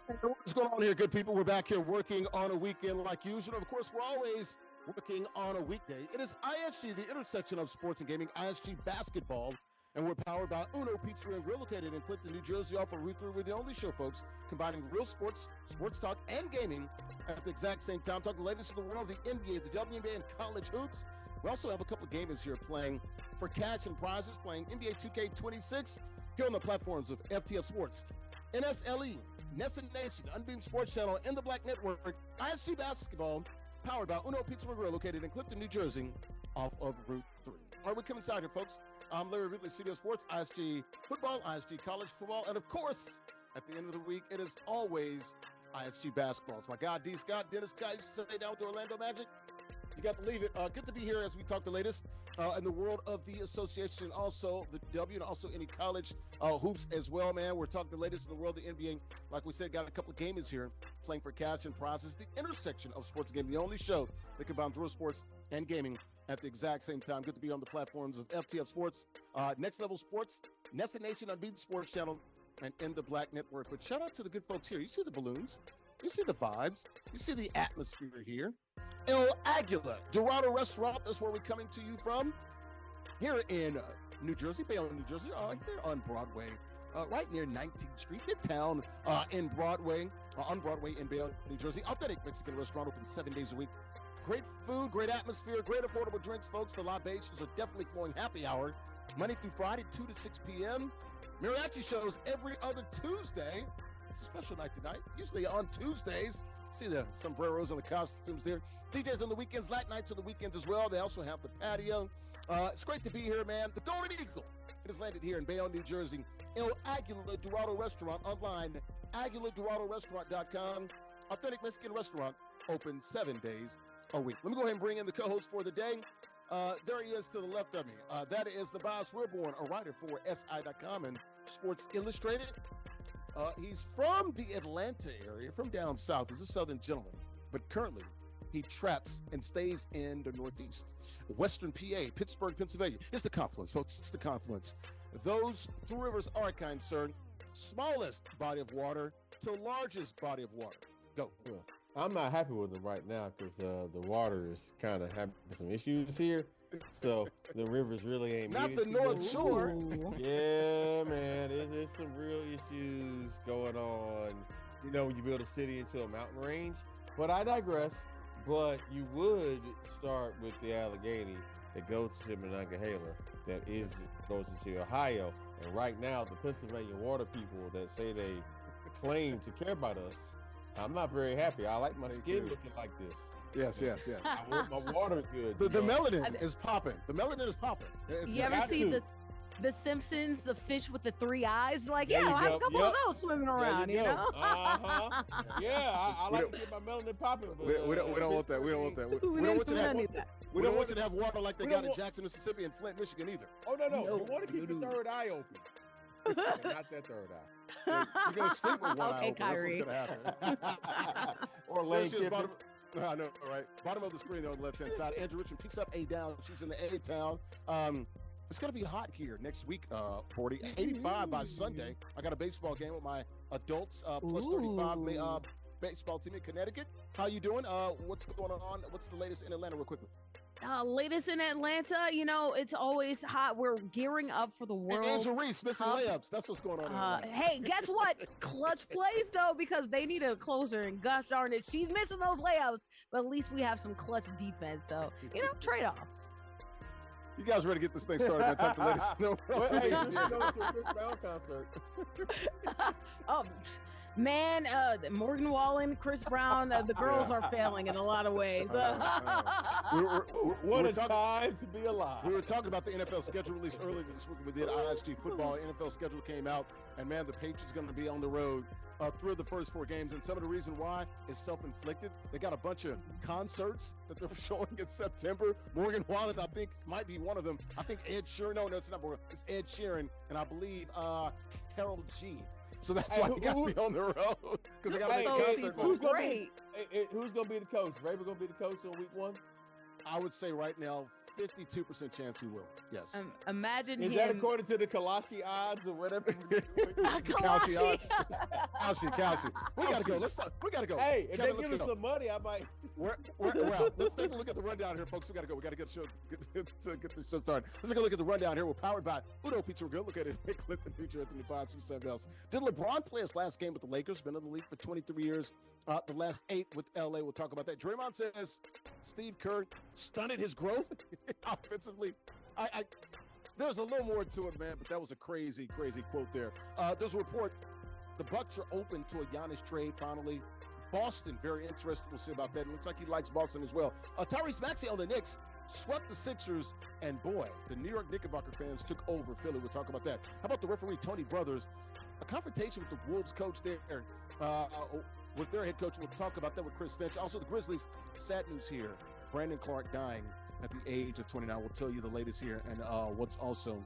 What's going on here, good people? We're back here working on a weekend like usual. Of course, we're always working on a weekday. It is ISG, the intersection of sports and gaming, ISG basketball, and we're powered by Uno Pizzeria and Grill, located in Clifton, New Jersey, off of Route 3. We're the only show, folks, combining real sports, sports talk, and gaming at the exact same time. Talking the latest in the world of the NBA, the WNBA, and college hoops. We also have a couple of gamers here playing for cash and prizes, playing NBA 2K26 here on the platforms of FTF Sports, NSLE, NESN Nation, Unbeaten Sports Channel, and the Black Network, ISG Basketball, powered by Uno Pizza and Grill, located in Clifton, New Jersey, off of Route 3. All right, we're coming inside here, folks. I'm Larry Ridley, CBS Sports, ISG Football, ISG College Football, and of course, at the end of the week, it is always ISG Basketball. It's my guy, D. Scott, Dennis Scott, used to sit down with the Orlando Magic. You got to believe it. Good to be here as we talk the latest in the world of the association, also the W, and also any college hoops as well, man. We're talking the latest in the world of the NBA. Like we said, got a couple of gamers here playing for cash and prizes. The intersection of sports and gaming, the only show that combines real sports and gaming at the exact same time. Good to be on the platforms of FTF Sports, Next Level Sports, NESN Nation, Unbeaten Sports Channel, and in the Black Network. But shout out to the good folks here. You see the balloons. You see the vibes. You see the atmosphere here. El Aguila Dorado Restaurant. That's where we're coming to you from here in New Jersey, Bayonne, New Jersey, here on Broadway, right near 19th Street, Midtown, in Broadway, on Broadway in Bayonne, New Jersey. Authentic Mexican restaurant, open 7 days a week. Great food, great atmosphere, great affordable drinks, folks. The libations are definitely flowing. Happy hour, Monday through Friday, 2 to 6 p.m. Mariachi shows every other Tuesday. It's a special night tonight, usually on Tuesdays. See the sombreros and the costumes there. DJs on the weekends, late nights on the weekends as well. They also have the patio. It's great to be here, man. The Golden Eagle. It is landed here in Bayonne, New Jersey. El Aguila Dorado Restaurant, online, aguiladoradorestaurant.com. Authentic Mexican restaurant, open 7 days a week. Let me go ahead and bring in the co-host for the day. There he is to the left of me. That is Nubyjas Wilborn, a writer for SI.com and Sports Illustrated. He's from the Atlanta area, from down south. He's a Southern gentleman, but currently he traps and stays in the Northeast, Western PA, Pittsburgh, Pennsylvania. It's the confluence, folks. It's the confluence. Those two rivers are, kind sir, smallest body of water to largest body of water. Go. Well, I'm not happy with them right now because the water is kind of having some issues here. So the rivers really ain't not the North Shore. Yeah, man, there's some real issues going on. You know, when you build a city into a mountain range. But I digress. But you would start with the Allegheny that goes to Monongahela, that goes into Ohio. And right now, the Pennsylvania water people that say they claim to care about us, I'm not very happy. I like my skin looking like this. Yes. I want my water good. The melanin is popping. The melanin is popping. You ever see the Simpsons, the fish with the 3 eyes? Like, there I have a couple of those swimming around, you know? Yeah, I like to get my melanin popping. But, we don't want that. We don't want that. We don't want you to have water like they got in Jackson, Mississippi, and Flint, Michigan either. Oh, no. You want to keep the third eye open. Not that third eye. You're going to sleep with one eye open. Kyrie. That's what's going to happen. Or Lane Kiffin. I know, right? Bottom of the screen there on the left-hand side. Andrea Richmond picks up A down. She's in the A-town. It's going to be hot here next week, 85 by Sunday. I got a baseball game with my adults, plus 35 baseball team in Connecticut. How you doing? What's going on? What's the latest in Atlanta real quickly? Latest in Atlanta, it's always hot. We're gearing up for the World Angel Reese missing layups. That's what's going on. Hey, guess what? Clutch plays, though, because they need a closer, and gosh darn it, she's missing those layups. But at least we have some clutch defense. So, trade-offs. You guys ready to get this thing started? Man, talk the latest. Hey, you should go to a Chris Brown concert. Man, Morgan Wallen, Chris Brown, the girls are failing in a lot of ways. What a time to be alive. We were talking about the NFL schedule release earlier this week. We did ISG football. NFL schedule came out, and man, the Patriots going to be on the road through the first 4 games. And some of the reason why is self-inflicted. They got a bunch of concerts that they're showing in September. Morgan Wallen, I think, might be one of them. I think Ed Sheeran. No, it's not Morgan. It's Ed Sheeran, and I believe Carol G. So that's why you got to be on the road, because they got to make a concert. Who's going to be the coach? Ray going to be the coach on week 1? I would say right now, 52% chance he will. Yes. Imagine Is him. that according to the Kalashi odds or whatever? Kalshi odds. Kalshi. We gotta go. We gotta go. Hey, if Kevin, they give us some money, I might. Well, let's take a look at the rundown here, folks. We gotta go. We gotta get the show started. Let's take a look at the rundown here. We're powered by Udo Pizza. We're gonna look at it in Clinton, New Jersey, and Nubyjas, and something else. Did LeBron play his last game with the Lakers? Been in the league for 23 years. The last 8 with LA. We'll talk about that. Draymond says Steve Kerr stunted his growth offensively. There's a little more to it, man, but that was a crazy quote there. There's a report the Bucks are open to a Giannis trade finally. Boston, very interested. We'll see about that. It looks like he likes Boston as well. Tyrese Maxey on the Knicks swept the Sixers, and boy, the New York Knickerbocker fans took over Philly. We'll talk about that. How about the referee, Tony Brothers? A confrontation with the Wolves coach there, with their head coach. We'll talk about that with Chris Finch. Also, the Grizzlies, sad news here. Brandon Clarke dying at the age of 29. We'll tell you the latest here and what's also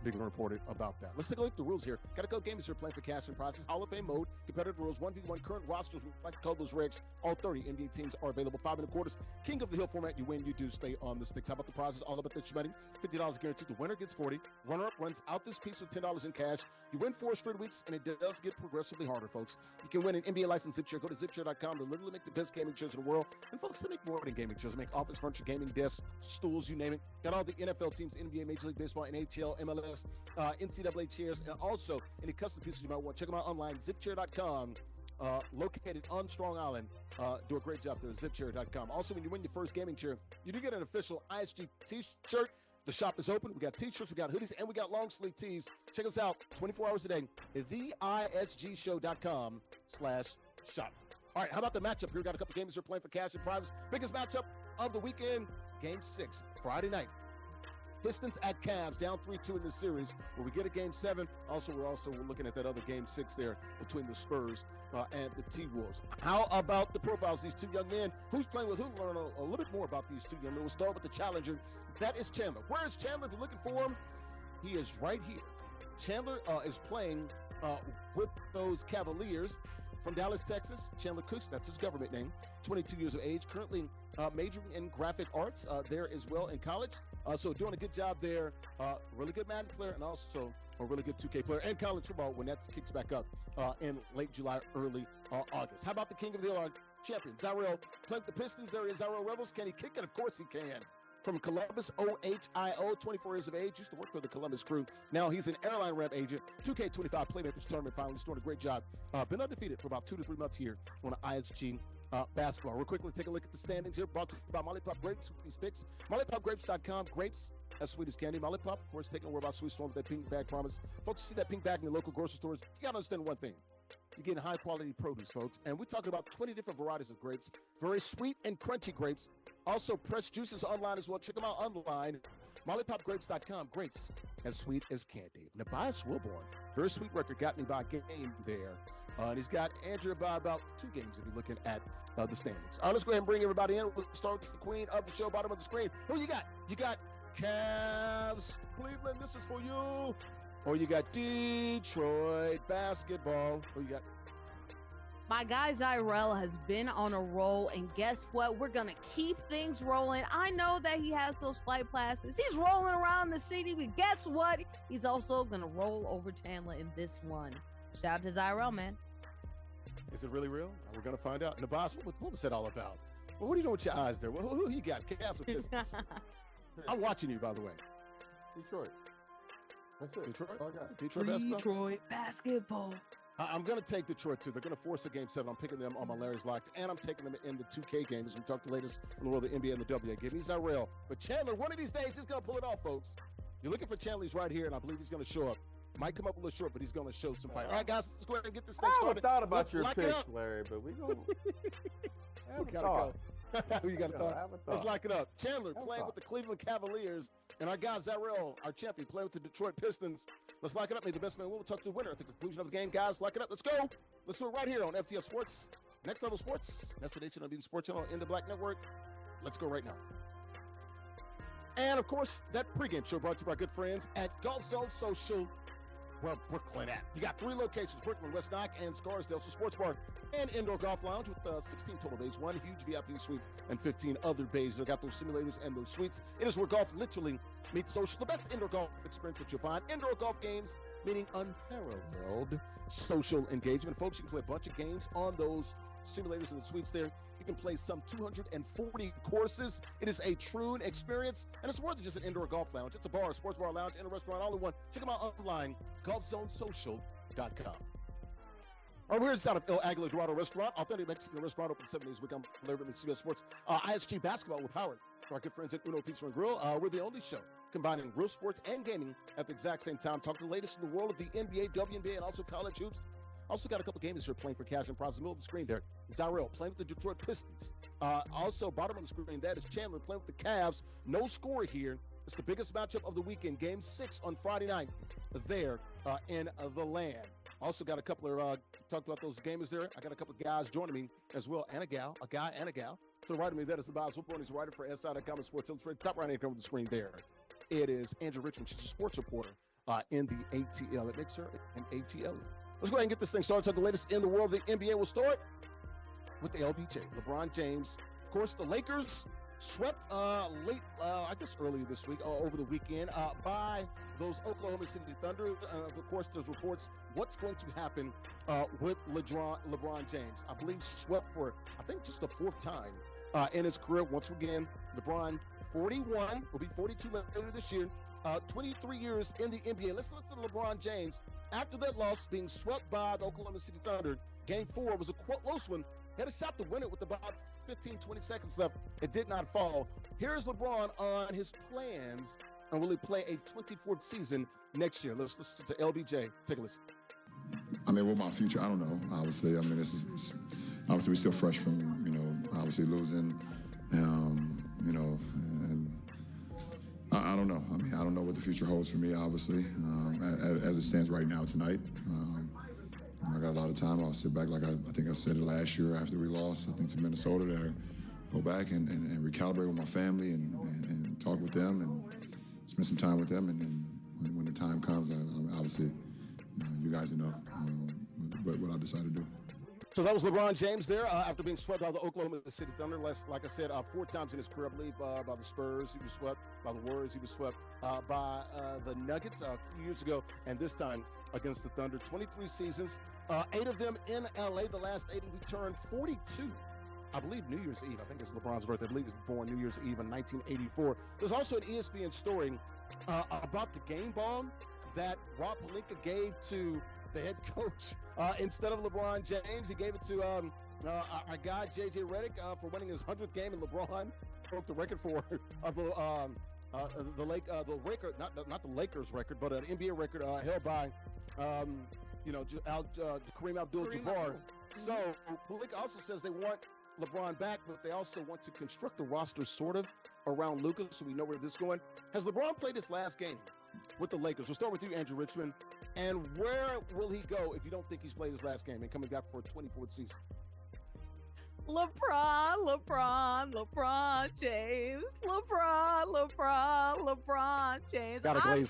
being reported about that. Let's take a look at the rules here. Got a couple games here playing for cash and prizes. Hall of Fame mode, competitive rules, 1v1 current rosters. We like to call those regs. All 30 NBA teams are available. 5 1/4. King of the Hill format. You win, you do stay on the sticks. How about the prizes? All about the betting. $50 guaranteed. The winner gets 40. Runner-up runs out this piece with $10 in cash. You win 4 straight weeks, and it does get progressively harder, folks. You can win an NBA license zip chair. Go to zipchair.com to literally make the best gaming chairs in the world. And folks, they make more than gaming chairs. They make office furniture, gaming desks, stools, you name it. Got all the NFL teams, NBA, Major League Baseball, NHL, MLS, NCAA chairs, and also any custom pieces you might want. Check them out online, zipchair.com, located on Strong Island. Do a great job there, zipchair.com. Also, when you win your first gaming chair, you do get an official ISG t-shirt. The shop is open. We got t-shirts, we got hoodies, and we got long sleeve tees. Check us out 24 hours a day at theisgshow.com/shop. All right, how about the matchup here? We got a couple games here playing for cash and prizes. Biggest matchup of the weekend, Game 6, Friday night. Pistons at Cavs, down 3-2 in this series. Will we get a Game 7? Also, we're looking at that other Game 6 there between the Spurs and the T-Wolves. How about the profiles of these two young men? Who's playing with who? Learn a little bit more about these two young men. We'll start with the challenger. That is Chandler. Where is Chandler? If you're looking for him, he is right here. Chandler is playing with those Cavaliers from Dallas, Texas. Chandler Cooks, that's his government name. 22 years of age, currently majoring in graphic arts there as well in college. So doing a good job there. Really good Madden player and also a really good 2K player and college football when that kicks back up in late July, early August. How about the King of the Hill, our champion, Zyrell? Playing with the Pistons, there is Zyrell Rebels. Can he kick it? Of course he can. From Columbus, Ohio, 24 years of age, used to work for the Columbus Crew. Now he's an airline rep agent, 2K25 Playmakers Tournament finalist, doing a great job. Been undefeated for about 2 to 3 months here on ISG basketball. Real quickly, take a look at the standings here, brought to you by Molly Pop Grapes with these picks. MollyPopGrapes.com, grapes as sweet as candy. Molly Pop, of course, taking a word about Sweet Storm with that pink bag promise. Folks, you see that pink bag in the local grocery stores, you got to understand one thing. You're getting high-quality produce, folks. And we're talking about 20 different varieties of grapes, very sweet and crunchy grapes. Also, pressed juices online as well. Check them out online. MollyPopGrapes.com. Grapes as sweet as candy. Nubyjas Wilborn. Very sweet record. Got me by game there. And he's got Andrea by about 2 games if you're looking at the standings. All right, let's go ahead and bring everybody in. We'll start with the queen of the show, bottom of the screen. Who you got? You got Cavs. Cleveland, this is for you. Or you got Detroit basketball. Who you got? My guy Zyrell has been on a roll, and guess what? We're going to keep things rolling. I know that he has those flight passes. He's rolling around the city, but guess what? He's also going to roll over Chandler in this one. Shout out to Zyrell, man. Is it really real? We're going to find out. Nubyjas, what was that all about? Well, what are you doing with your eyes there? Who you got? Cavs or Pistons? I'm watching you, by the way. Detroit. That's it. Detroit? All I got. Detroit basketball? Detroit basketball. I'm going to take Detroit, too. They're going to force a Game 7. I'm picking them on my Larry's Locked, and I'm taking them in the 2K game as we talk the latest in the world of the NBA and the WA game. He's Zyrell. But Chandler, one of these days, he's going to pull it off, folks. You're looking for Chandler. He's right here, and I believe he's going to show up. Might come up a little short, but he's going to show some fight. All right, guys, let's go ahead and get this thing started. I thought about Let's your lock it picks, up. Larry, but we going We gotta go. You got to thought. Let's lock it up. Chandler playing with the Cleveland Cavaliers, and our guy Zyrell, our champion, playing with the Detroit Pistons. Let's lock it up. May the best man win. We'll talk to the winner at the conclusion of the game. Guys, lock it up. Let's go. Let's do it right here on FTF Sports. Next Level Sports. That's the Nation of Being Sports Channel in the Black Network. Let's go right now. And, of course, that pregame show brought to you by good friends at Golf Zone Social. where Brooklyn at. You got 3 locations, Brooklyn, West Nyack, and Scarsdale. So sports bar and indoor golf lounge with 16 total bays, 1 huge VIP suite, and 15 other bays. They got those simulators and those suites. It is where golf literally meets social. The best indoor golf experience that you'll find. Indoor golf games, meaning unparalleled social engagement. Folks, you can play a bunch of games on those simulators and the suites there. You can play some 240 courses. It is a true experience, and it's more than just an indoor golf lounge. It's a bar, a sports bar lounge, and a restaurant all in one. Check them out online, golfzonesocial.com. All right, we're inside of El Aguila Dorado Restaurant, authentic Mexican restaurant, open 7 days a week. I'm Larry Ridley, CBS Sports. ISG basketball with Howard, our good friends at Uno Pizza and Grill. We're the only show combining real sports and gaming at the exact same time. Talk the latest in the world of the NBA, WNBA, and also college hoops. Also got a couple games here playing for cash and prize in the middle of the screen there. JustZyrell playing with the Detroit Pistons. Also, bottom of the screen, that is Chandler playing with the Cavs. No score here. It's the biggest matchup of the weekend. Game 6 on Friday night there in the land. Also got a couple of, talked about those gamers there. I got a couple of guys joining me as well, and a gal, a guy and a gal. To the right of me, that is Nubyjas. Wilborn. He's a writer for SI.com and Sports Illustrated. Top right hand over the screen there. It is Andrea Richmond. She's a sports reporter in the ATL. It makes her an ATL. Let's go ahead and get this thing started. Talk the latest in the world of the NBA. We'll start with the LBJ, LeBron James. Of course, the Lakers swept late, I guess earlier this week, over the weekend, by those Oklahoma City Thunder. Of course, there's reports what's going to happen with LeBron James. I believe swept for, I think, just the 4th time in his career. Once again, LeBron, 41, will be 42 later this year. 23 years in the NBA. Let's listen to LeBron James. After that loss, being swept by the Oklahoma City Thunder, Game 4 was a close one. He had a shot to win it with about 15, 20 seconds left. It did not fall. Here's LeBron on his plans, and will he play a 24th season next year? Let's listen to LBJ. Take a listen. I mean, what my future, I don't know, obviously. I mean, this is obviously we're still fresh from, obviously losing, and I don't know. I mean, I don't know what the future holds for me, obviously, as it stands right now tonight. I got a lot of time. I'll sit back, like I think I said it last year after we lost, I think, to Minnesota, to go back and recalibrate with my family and talk with them and spend some time with them. And then when the time comes, obviously, you guys know what I decide to do. So that was LeBron James there after being swept by the Oklahoma City Thunder. Like I said, 4 times in his career, I believe, by the Spurs. He was swept by the Warriors. He was swept by the Nuggets a few years ago, and this time against the Thunder. 23 seasons, 8 of them in L.A. The last 8, he turned 42. I believe New Year's Eve. I think it's LeBron's birthday. I believe he was born New Year's Eve in 1984. There's also an ESPN story about the game ball that Rob Pelinka gave to the head coach. Instead of LeBron James, he gave it to our guy, J.J. Redick, for winning his 100th game, and LeBron broke the record for the record, not the Lakers record, but an NBA record held by, Kareem Abdul-Jabbar. So Pelinka also says they want LeBron back, but they also want to construct the roster sort of around Luka, so we know where this is going. Has LeBron played his last game with the Lakers? We'll start with you, Andrew Richmond. And where will he go if you don't think he's played his last game and coming back for a 24th season? LeBron James. LeBron James. I'm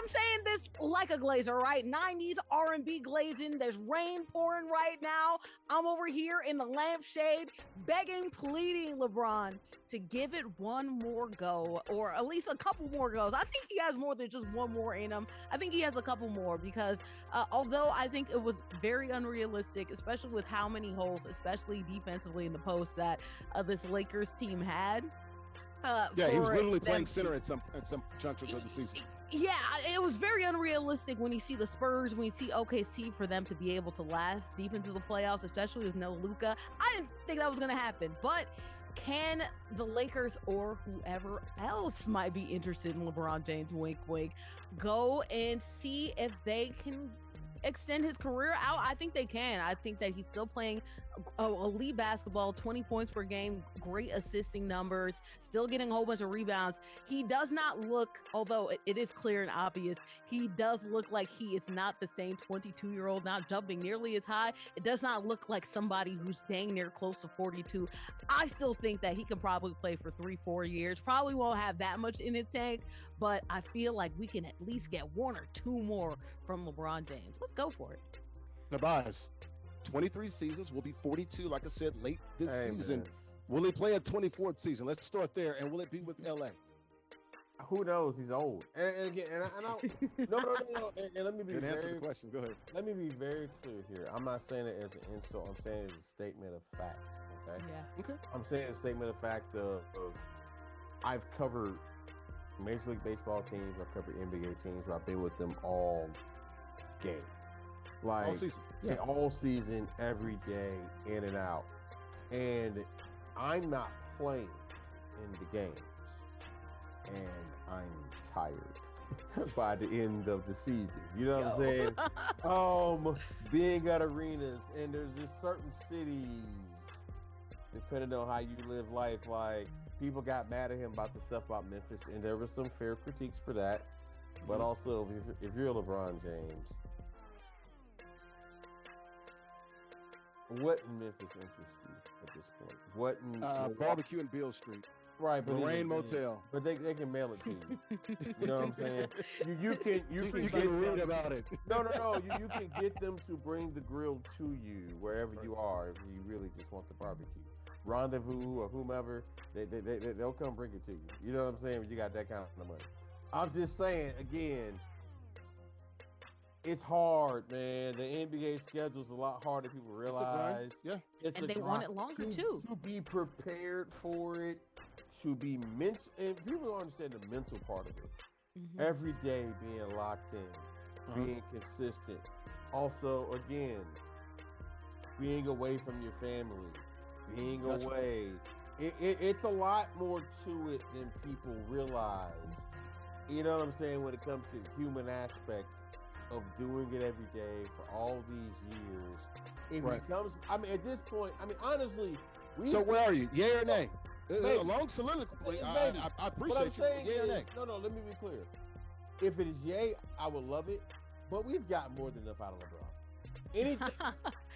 saying this like a glazer, right? 90s R&B glazing. There's rain pouring right now. I'm over here in the lampshade begging, pleading LeBron to give it one more go, or at least a couple more goes. I think he has more than just one more in him. I think he has a couple more because although I think it was very unrealistic, especially with how many holes, especially defensively in the post, that this Lakers team had. He was literally playing center at some junctures of the season. Yeah, it was very unrealistic when you see the Spurs, when you see OKC, for them to be able to last deep into the playoffs, especially with no Luka. I didn't think that was going to happen, but can the Lakers or whoever else might be interested in LeBron James, wink, wink, go and see if they can extend his career out? I think they can. I think that he's still playing elite basketball, 20 points per game, great assisting numbers, still getting a whole bunch of rebounds. He does not look, although it is clear and obvious, he does look like he is not the same 22-year-old, not jumping nearly as high. It does not look like somebody who's dang near close to 42. I still think that he can probably play for 3-4 years. Probably won't have that much in his tank, but I feel like we can at least get 1 or 2 more from LeBron James. Let's go for it. Nubyjas, 23 seasons, will be 42, like I said, late this season. Man. Will he play a 24th season? Let's start there. And will it be with LA? Who knows? He's old. And again, no. And let me be answer the question. Go ahead. Let me be very clear here. I'm not saying it as an insult. I'm saying it as a statement of fact. Okay. Yeah. Okay. I'm saying a statement of fact of I've covered Major League Baseball teams. I've covered NBA teams. I've been with them all game. Like all season. Yeah. All season, every day, in and out. And I'm not playing in the games. And I'm tired by the end of the season. You know what I'm saying? Being at arenas, and there's just certain cities, depending on how you live life, like people got mad at him about the stuff about Memphis, and there was some fair critiques for that. But also, if you're LeBron James, what in Memphis interests you at this point? What in barbecue in Beale Street? Right, but Lorraine Motel. But they can mail it to you. You know what I'm saying? You can read about it. No. You can get them to bring the grill to you wherever you are if you really just want the barbecue. Rendezvous or whomever, they'll come bring it to you. You know what I'm saying? You got that kind of money. I'm just saying again. It's hard, man. The NBA schedule's a lot harder than people realize. It's and they want it longer too. To be prepared for it, to be mental, and people don't understand the mental part of it. Mm-hmm. Every day being locked in, being consistent. Also, again, being away from your family, being away. It's a lot more to it than people realize. You know what I'm saying? When it comes to the human aspect of doing it every day for all these years. It becomes, at this point, honestly. So where are you? Yay or nay? A long soliloquy. I appreciate you. Yay or nay? No, let me be clear. If it is yay, I would love it, but we've got more than enough out of LeBron. Anything.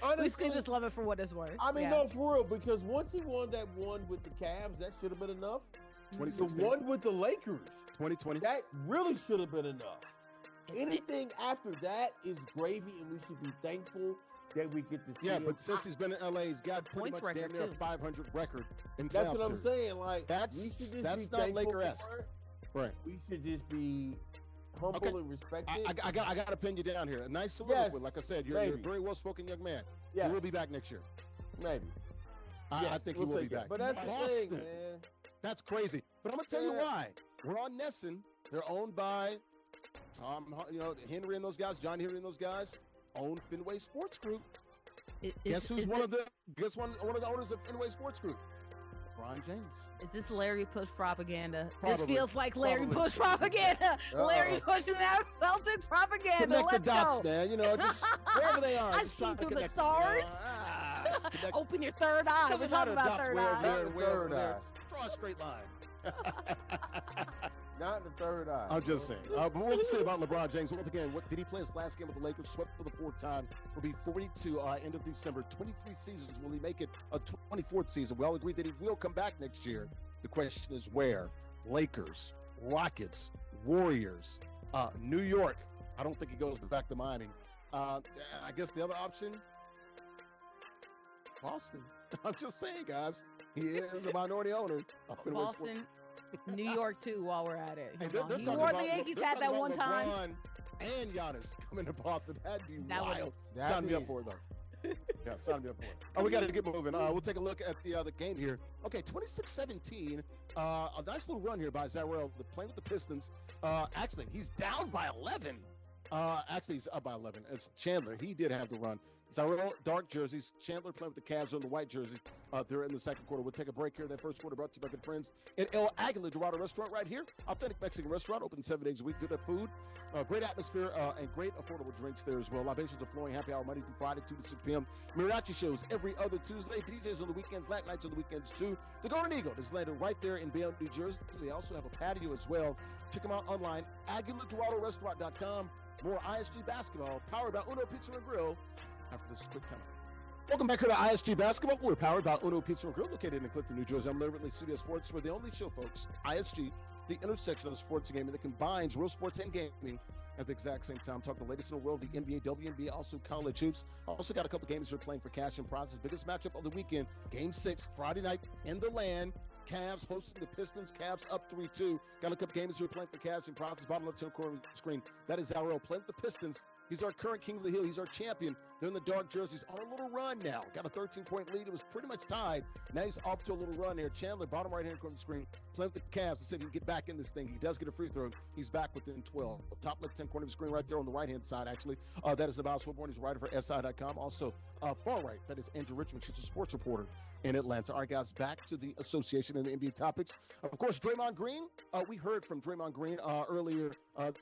Honestly, we still just love it for what it's worth. No, for real, because once he won that one with the Cavs, that should have been enough. 2016. The one with the Lakers. 2020. That really should have been enough. Anything after that is gravy, and we should be thankful that we get to see him. But since he's been in LA, he's got pretty much damn near a 500 record in playoff That's what I'm series. saying. Like that's not Laker-esque. Right. We should just be humble and respect it. I got to pin you down here. A nice soliloquy. Like I said, you're a very well-spoken young man. Yes. He will be back next year. Maybe. I think he will be back. But that's Boston. the thing, man. That's crazy. But I'm going to tell you why. We're on NESN. They're owned by Tom, Henry and those guys, John Henry and those guys own Fenway Sports Group. Guess one of the owners of Fenway Sports Group? LeBron James. Is this Larry push propaganda? Probably. This feels like Larry push propaganda. Larry pushing that Celtics propaganda. Connect the dots, man. Just wherever they are. I see through the stars. Open your third eye. We're talking about third eye. Draw a straight line. Not the third eye. I'm just saying. But we'll see about LeBron James. Once again, what did he play his last game with the Lakers? Swept for the 4th time. Will be 42 end of December. 23 seasons. Will he make it a 24th season? We all agree that he will come back next year. The question is where? Lakers, Rockets, Warriors, New York. I don't think he goes back to Miami. I guess the other option, Boston. I'm just saying, guys. He is a minority owner of Fenway Sports. Boston. New York too. While we're at it, they're he wore the Yankees hat that one time. LeBron and Giannis coming to Boston. That'd be wild. Sign me up for it though. Yeah, sign me up for it. We got to get moving. We'll take a look at the game here. Okay, 26-17. A nice little run here by JustZyrell, playing with the Pistons. Actually, he's down by 11 Actually, he's up by 11. It's Chandler. He did have the run. Zyrell, dark jerseys. Chandler playing with the Cavs on the white jerseys. They're in the second quarter. We'll take a break here. That first quarter brought to you by good friends at El Aguila Dorado Restaurant right here. Authentic Mexican restaurant, open 7 days a week. Good at food, great atmosphere, and great affordable drinks there as well. Libations are flowing. Happy hour Monday through Friday, 2 to 6 p.m. Mariachi shows every other Tuesday. DJs on the weekends, late nights on the weekends too. The Golden Eagle is landed right there in Bayonne, New Jersey. They also have a patio as well. Check them out online, AguilaDoradoRestaurant.com. More ISG basketball powered by Uno Pizza and Grill after this quick time. Welcome back here to ISG basketball. We're powered by Uno Pizza and Grill, located in Clifton, New Jersey. I'm Larry Ridley, CBS Sports. We're the only show, folks. ISG, the intersection of sports and gaming that combines real sports and gaming at the exact same time. Talking the latest in the world, the NBA, WNBA, also college hoops. Also got a couple games that are playing for cash and prizes. Biggest matchup of the weekend, Game 6, Friday night in the LAN. Cavs hosting the Pistons. Cavs up 3-2. Got a couple games here playing for cash and prizes. Bottom left-hand corner of the screen. That is Zyrell playing with the Pistons. He's our current king of the hill. He's our champion. They're in the dark jerseys on a little run now. Got a 13-point lead. It was pretty much tied. Now he's off to a little run here. Chandler, bottom right-hand corner of the screen, playing with the Cavs to see if he can get back in this thing. He does get a free throw. He's back within 12. Top left-hand corner of the screen right there on the right-hand side, actually. That is Nubyjas Wilborn. He's a writer for SI.com. Also, far right, that is Andrea Richmond. She's a sports reporter in Atlanta. All right, guys, back to the association and the NBA topics. Of course, Draymond Green. We heard from Draymond Green earlier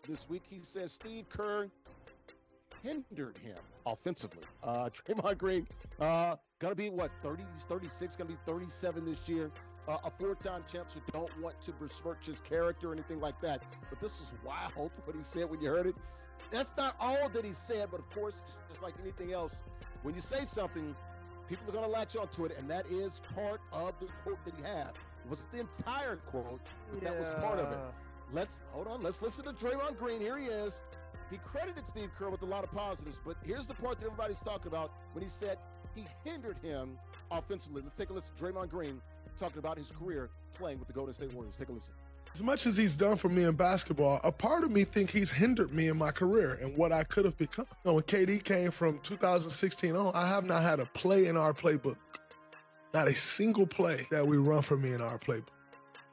this week. He says Steve Kerr hindered him offensively. Draymond Green going to be, 30? He's 36, going to be 37 this year. A four-time champ, so don't want to besmirch his character or anything like that. But this is wild what he said when you heard it. That's not all that he said, but of course, just like anything else, when you say something, people are going to latch onto it, and that is part of the quote that he had. It wasn't the entire quote, but that was part of it. Let's listen to Draymond Green. Here he is. He credited Steve Kerr with a lot of positives, but here's the part that everybody's talking about when he said he hindered him offensively. Let's take a listen to Draymond Green talking about his career playing with the Golden State Warriors. Take a listen. As much as he's done for me in basketball, a part of me think he's hindered me in my career and what I could have become. You know, when KD came from 2016 on, I have not had a play in our playbook. Not a single play that we run for me in our playbook.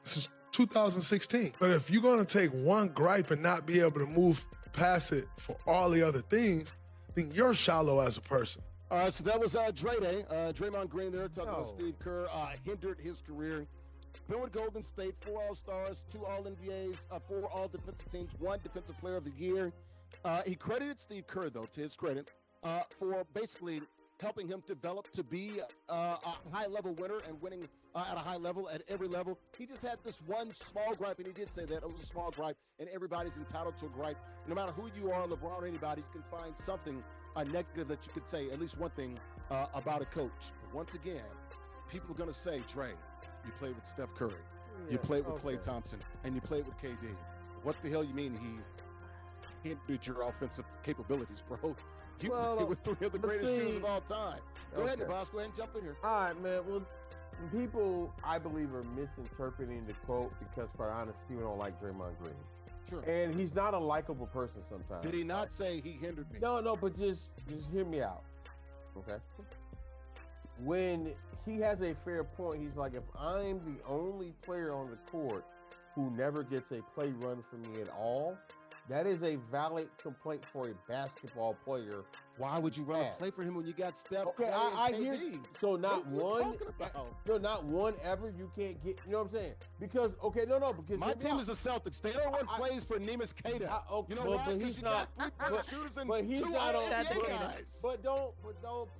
This is 2016. But if you're going to take one gripe and not be able to move past it for all the other things, then you're shallow as a person. All right, so that was Draymond Green there talking about Steve Kerr hindered his career. Been with Golden State, 4 All-Stars, 2 All-NBAs, 4 All-Defensive Teams, 1 Defensive Player of the Year. He credited Steve Kerr, though, to his credit, for basically helping him develop to be a high-level winner and winning at a high level, at every level. He just had this one small gripe, and he did say that. It was a small gripe, and everybody's entitled to a gripe. No matter who you are, LeBron or anybody, you can find something negative that you could say, at least one thing about a coach. But once again, people are going to say, Dre, you played with Steph Curry, you played with Klay Thompson, and you played with KD. What the hell you mean he hindered your offensive capabilities, bro? You played with 3 of the greatest shooters of all time. Go ahead, boss. Go ahead and jump in here. All right, man. Well, people, I believe, are misinterpreting the quote because, quite honestly, people don't like Draymond Green. Sure. And he's not a likable person sometimes. Did he not say he hindered me? No, but just hear me out, okay? When he has a fair point, he's like, if I'm the only player on the court who never gets a play run for me at all, that is a valid complaint for a basketball player. Why would you run a play for him when you got Steph? Okay, I hear. So not one. No, not one ever. You can't get. You know what I'm saying? Because because my team is the Celtics. They don't run plays for Nemus Cater. You know why? Because you got 3 shooters and 2 NBA guys. But don't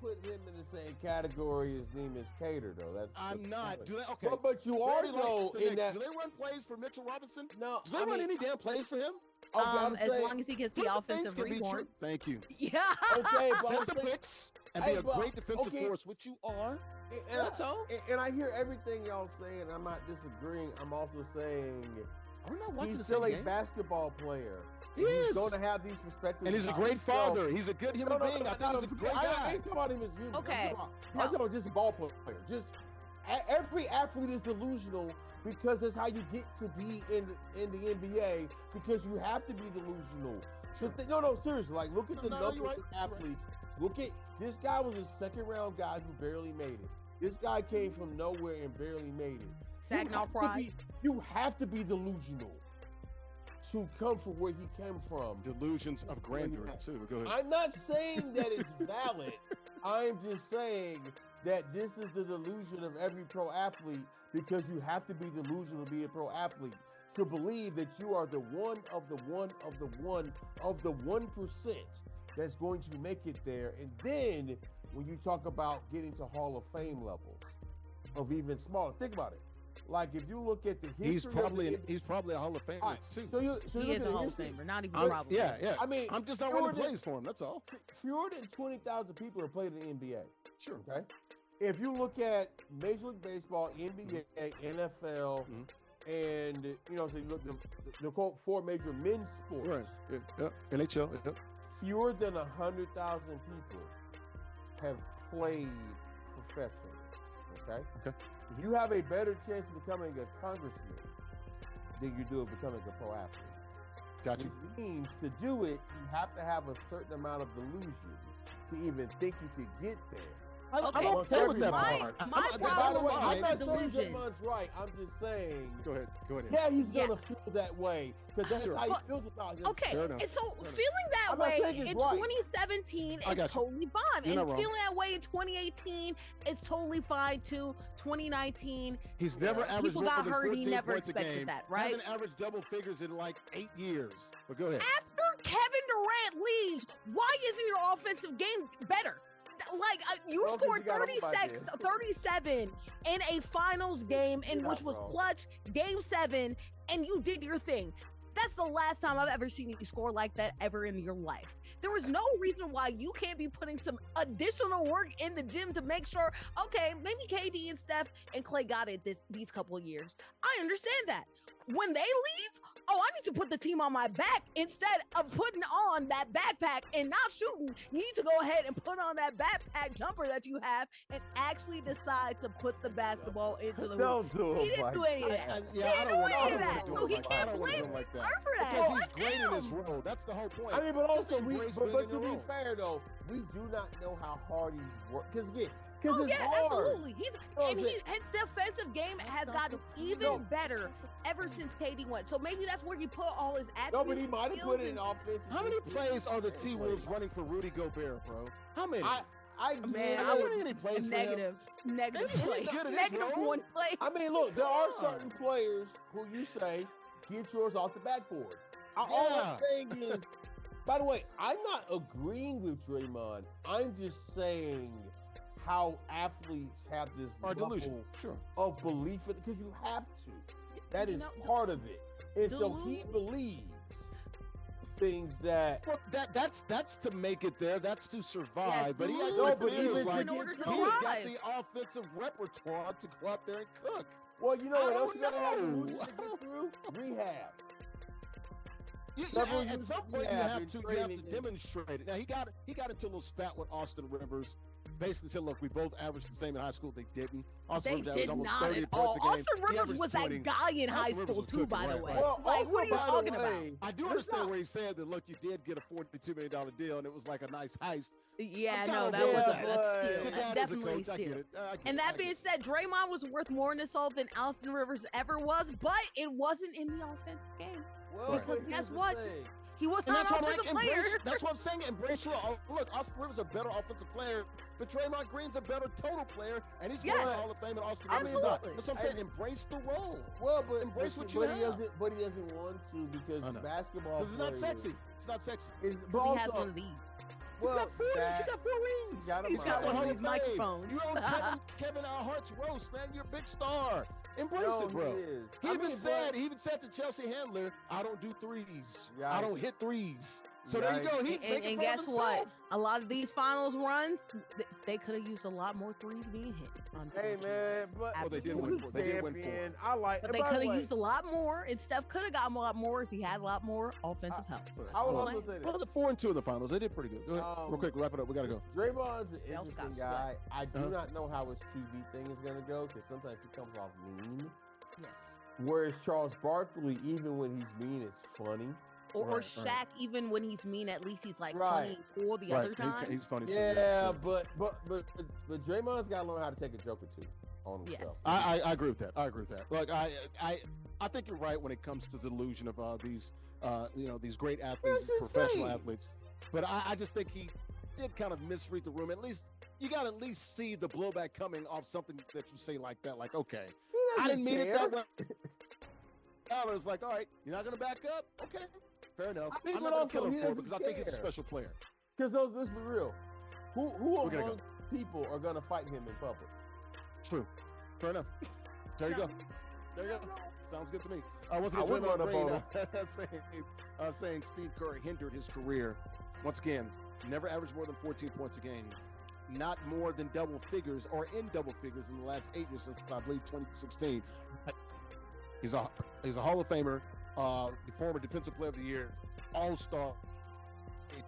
put him in the same category as Nemus Cater, though. That's I'm not. Do they? Okay. But you are though in that. Do they run plays for Mitchell Robinson? No. Do they run any damn plays for him? As long as he gets the offensive rebound. Thank you. Yeah. Okay, set the picks and be a great defensive force, which you are. That's all. And I hear everything y'all saying. I'm not disagreeing. I'm also saying he's still a basketball player. He is. He's going to have these perspectives. And he's a great father. He's a good human being. I think he's a great guy. I ain't talking about him as human. Okay. I'm talking about just a ball player. Just every athlete is delusional. Because that's how you get to be in the NBA. Because you have to be delusional. Sure. No, seriously. Like, look at the numbers of athletes. Look at this guy was a second-round guy who barely made it. This guy came from nowhere and barely made it. Saginaw Pride. You have to be delusional. to come from where he came from. Delusions of grandeur, too. Go ahead. I'm not saying that it's valid. I'm just saying that this is the delusion of every pro athlete, because you have to be delusional to be a pro athlete, to believe that you are the one of the 1% that's going to make it there. And then when you talk about getting to Hall of Fame levels of even smaller, think about it. Like if you look at the history, he's probably a Hall of Famer too. So he is a Hall of Famer, not even probably. Yeah. I mean, I'm just not running plays for him. That's all. Fewer than 20,000 people have played in the NBA. Sure. Okay. If you look at Major League Baseball, NBA, NFL, and so you look at the quote 4 major men's sports. Right. Yeah. NHL. Yeah. Fewer than 100,000 people have played professionally. Okay. You have a better chance of becoming a congressman than you do of becoming a pro athlete. Gotcha. Which means to do it, you have to have a certain amount of delusion to even think you could get there. I'm okay with that part. My problem with I'm not saying delusion. Draymond's right. I'm just saying. Go ahead. Yeah, he's gonna feel that way because that's how he feels about him. Okay, and so feeling that way in 2017 is totally fine, and feeling that way in 2018 is totally fine too. 2019, he's never averaged more than 14 points a game. That, right? Hasn't averaged double figures in like 8 years. But go ahead. After Kevin Durant leaves, why isn't your offensive game better? Like you scored 37 in a finals game, which was clutch, game 7, and you did your thing. That's the last time I've ever seen you score like that ever in your life. There is no reason why you can't be putting some additional work in the gym to make sure, okay, maybe KD and Steph and Klay got it these couple of years. I understand that. When they leave, I need to put the team on my back instead of putting on that backpack and not shooting. You need to go ahead and put on that backpack jumper that you have and actually decide to put the basketball into the hoop. Don't do it. He didn't do any of that. I don't want to do that. So he can't blame like that. for that. Because he's great in his role. That's the whole point. I mean, but also, to be fair though, we do not know how hard he's worked. Because again, absolutely. His defensive game has gotten even better ever since KD went. So maybe that's where he put all his attributes. No, but he might have put it in offense. How many plays are the T-Wolves running for Rudy Gobert, bro? How many? I would plays negative plays. Negative one play. I mean, look, there are certain players who you say get yours off the backboard. All I'm saying is, by the way, I'm not agreeing with Draymond. I'm just saying how athletes have this level of belief because you have to. That is part of it. And so he believes things that that's to make it there. That's to survive. Yes, but he he's got the offensive repertoire to go out there and cook. Well, you know what else you gotta have to do? Rehab. At some point you have to demonstrate it. Now he got into a little spat with Austin Rivers. Basically said, look, we both averaged the same in high school. They didn't. Austin Rivers almost 30 points a game. Austin Rivers was that guy in high school too, by the way. Well, like, what are you talking about? I do understand where he said that, look, you did get a $42 million deal, and it was like a nice heist. Yeah, no, that was a steal. That's definitely a steal. And that being said, Draymond was worth more in assault than Austin Rivers ever was, but it wasn't in the offensive game. Well, because guess what? He was not an offensive player. That's what I'm saying. Embrace your look. Austin Rivers is a better offensive player, but Draymond Green's a better total player, and he's going to the Hall of Fame. And Austin Rivers is not. That's what I'm saying. Embrace the role. Well, but embrace what you have. But he doesn't want to because basketball. Because it's not sexy. It's not sexy. Because he has one of these. Well, he's got 4 rings. He's got one of these microphones. You own Kevin Hart's roast, man. You're a big star. Embrace it, bro. He even said to Chelsea Handler, I don't do threes. I don't hit threes. So there you go. And guess what? A lot of these finals runs, they could have used a lot more threes being hit. Hey, man, but they did win 4. They did win 4. But they could have used a lot more, and Steph could have gotten a lot more if he had a lot more offensive help. I would also say that. Well, the 4 and 2 in the finals, they did pretty good. Go ahead, real quick, wrap it up. We gotta go. Draymond's an interesting guy. I do not know how his TV thing is gonna go because sometimes he comes off mean. Yes. Whereas Charles Barkley, even when he's mean, is funny. Or Shaq, even when he's mean, at least he's like funny all the other times. He's funny too. Yeah, but Draymond's got to learn how to take a joke or two on himself. I agree with that. Look, I think you're right when it comes to the delusion of these these great athletes, professional athletes. But I just think he did kind of misread the room. At least you got to at least see the blowback coming off something that you say like that. Like, okay, I didn't mean it that way. It's like, all right, you're not going to back up? Okay, fair enough. I'm not going to kill him for it because I think he's a special player. Because let's be real. Who amongst people are going to fight him in public? True. Fair enough. There you go. Sounds good to me. Wasn't it Draymond Green saying Steve Kerr hindered his career? Once again, never averaged more than 14 points a game. Not more than double figures or in double figures in the last 8 years since, I believe, 2016. He's a Hall of Famer, the former Defensive Player of the Year, All-Star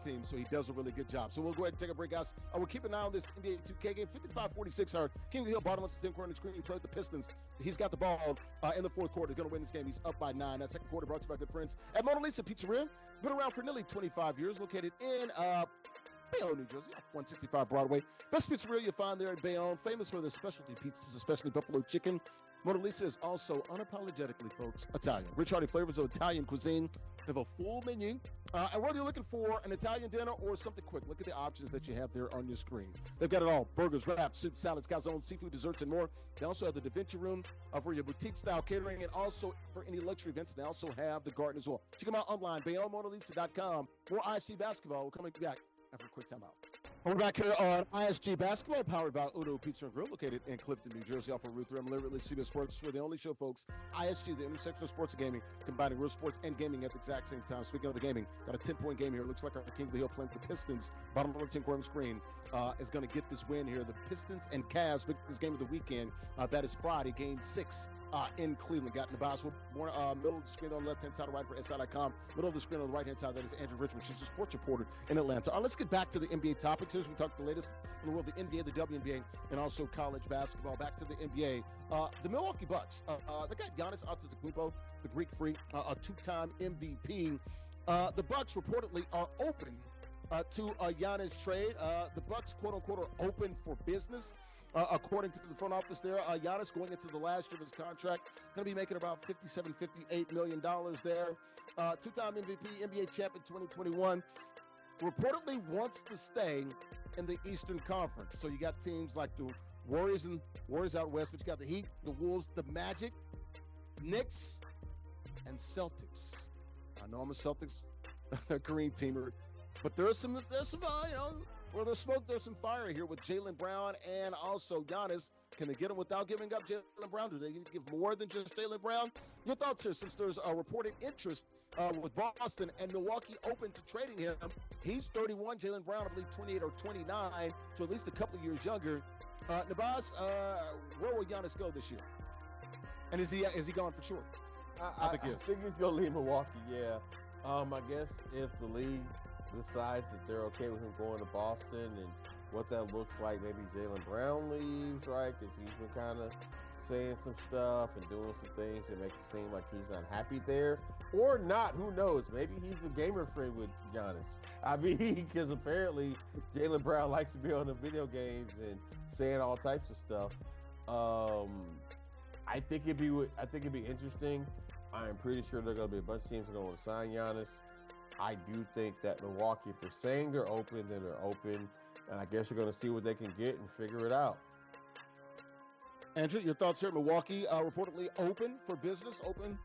team, so he does a really good job. So we'll go ahead and take a break, guys. We'll keep an eye on this NBA 2K game. 55-46. King of the Hill, bottom left, corner of the screen. He played with the Pistons. He's got the ball in the fourth quarter. He's going to win this game. He's up by 9. That second quarter brought to you by good friends at Mona Lisa Pizzeria. Been around for nearly 25 years. Located in Bayonne, New Jersey, 165 Broadway. Best pizzeria you'll find there in Bayonne. Famous for their specialty pizzas, especially buffalo chicken. Mona Lisa is also unapologetically, folks, Italian. Rich, hearty flavors of Italian cuisine. They have a full menu. And whether you're looking for an Italian dinner or something quick, look at the options that you have there on your screen. They've got it all. Burgers, wraps, soups, salads, calzones, seafood, desserts, and more. They also have the Da Vinci Room for your boutique-style catering, and also for any luxury events. They also have the garden as well. Check them out online, BayonneMonaLisa.com. More ISG basketball. We're coming back after a quick timeout. We're back here on ISG Basketball, powered by Uno Pizza and Grill, located in Clifton, New Jersey, off of Route 3. I'm Larry Ridley, CBS Sports. We're the only show, folks. ISG, the intersection of sports and gaming, combining real sports and gaming at the exact same time. Speaking of the gaming, got a 10-point game here. Looks like our King of the Hill playing the Pistons. Bottom left corner of the screen is going to get this win here. The Pistons and Cavs, biggest game of the weekend. That is Friday, Game 6. In Cleveland. Got Nubyjas, middle of the screen on the left-hand side, right for SI.com. Middle of the screen on the right-hand side, that is Andrea Richmond. She's a sports reporter in Atlanta. All right, let's get back to the NBA topics. Here's we talk the latest in the world, the NBA, the WNBA, and also college basketball. Back to the NBA. The Milwaukee Bucks. They got Giannis Antetokounmpo, the Greek freak, a two-time MVP. The Bucks reportedly are open to a Giannis trade. The Bucks, quote-unquote, are open for business. According to the front office there, Giannis going into the last year of his contract, going to be making about $57, $58 million there. Two-time MVP, NBA champ in 2021. Reportedly wants to stay in the Eastern Conference. So you got teams like the Warriors out west, but you got the Heat, the Wolves, the Magic, Knicks, and Celtics. I know I'm a Celtics Kareem teamer, but there's some where there's smoke, there's some fire here with Jaylen Brown and also Giannis. Can they get him without giving up Jaylen Brown? Do they need to give more than just Jaylen Brown? Your thoughts here, since there's a reported interest with Boston and Milwaukee open to trading him. He's 31, Jaylen Brown, I believe 28 or 29, so at least a couple of years younger. Nubyjas, where will Giannis go this year? And is he gone for sure? I think he's going to leave Milwaukee, yeah. I guess if the league decides that they're okay with him going to Boston and what that looks like, maybe Jaylen Brown leaves, right? Because he's been kind of saying some stuff and doing some things that make it seem like he's not happy there. Or not, who knows? Maybe he's the gamer friend with Giannis. I mean, because apparently Jaylen Brown likes to be on the video games and saying all types of stuff. I think it'd be interesting. I'm pretty sure there are going to be a bunch of teams that are going to sign Giannis. I do think that Milwaukee, if they're saying they're open, then they're open. And I guess you're going to see what they can get and figure it out. Andrew, your thoughts here? Milwaukee reportedly open for business, open